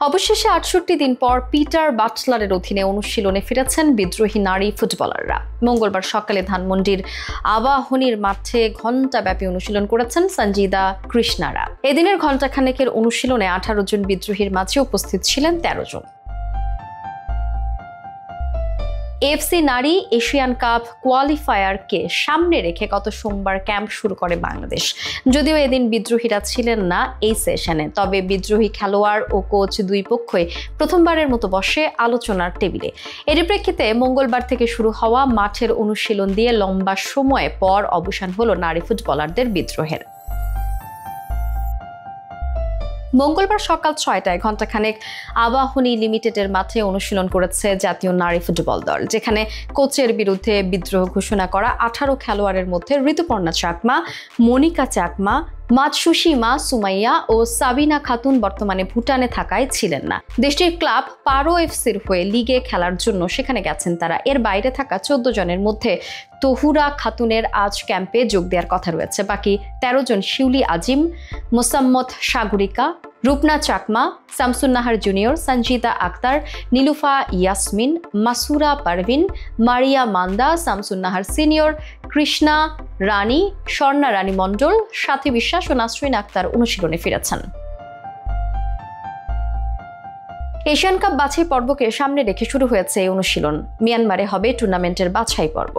অবশেষে ৬৮ দিন পর পিটার বাটলারের অধীনে অনুশীলনে ফিরেছেন বিদ্রোহী নারী ফুটবলাররা। মঙ্গলবার সকালে ধানমন্ডির আবাহনীর মাঠে ঘণ্টাব্যাপী অনুশীলন করেছেন সঞ্জিদা কৃষ্ণারা। এদিনের ঘণ্টাখানেকের অনুশীলনে ১৮ জন বিদ্রোহীর মাঝে উপস্থিত ছিলেন ১৩ জন। এএফসি নারী এশিয়ান কাপ কোয়ালিফায়ারকে সামনে রেখে গত সোমবার ক্যাম্প শুরু করে বাংলাদেশ। যদিও এদিন বিদ্রোহীরা ছিলেন না এই সেশনে, তবে বিদ্রোহী খেলোয়াড় ও কোচ দুই পক্ষই প্রথমবারের মতো বসে আলোচনার টেবিলে। এর প্রেক্ষিতে মঙ্গলবার থেকে শুরু হওয়া মাঠের অনুশীলন দিয়ে লম্বা সময় পর অবসান হলো নারী ফুটবলারদের বিদ্রোহের। মঙ্গলবার সকাল ৬টায় ঘণ্টাখানেক আবাহনী লিমিটেডের মাঠে অনুশীলন করেছে জাতীয় নারী ফুটবল দল, যেখানে কোচের বিরুদ্ধে বিদ্রোহ ঘোষণা করা ১৮ খেলোয়াড়ের মধ্যে ঋতুপর্ণা চাকমা, মনিকা চাকমা, মাতসুশিমা সুমাইয়া ও সাবিনা খাতুন বর্তমানে ভুটানে থাকায় ছিলেন না। দেশটির ক্লাব পারো এফসির হয়ে লিগে খেলার জন্য সেখানে গেছেন তারা। এর বাইরে থাকা ১৪ জনের মধ্যে তহুরা খাতুনের আজ ক্যাম্পে যোগ দেওয়ার কথা রয়েছে। বাকি ১৩ জন শিউলি আজিম, মোসাম্মত সাগরিকা, রূপনা চাকমা, শামসুন্নাহার জুনিয়র, সঞ্জিতা আক্তার, নীলুফা ইয়াসমিন, মাসুরা পারভিন, মারিয়া মান্দা, শামসুন্নাহার সিনিয়র, কৃষ্ণা রানী, স্বর্ণা রানী মণ্ডল, সাথী বিশ্বাস ও নাসরিন আক্তার অনুশীলনে ফিরেছেন। এশিয়ান কাপ বাছাই পর্বকে সামনে রেখে শুরু হয়েছে এই অনুশীলন। মিয়ানমারে হবে টুর্নামেন্টের বাছাই পর্ব।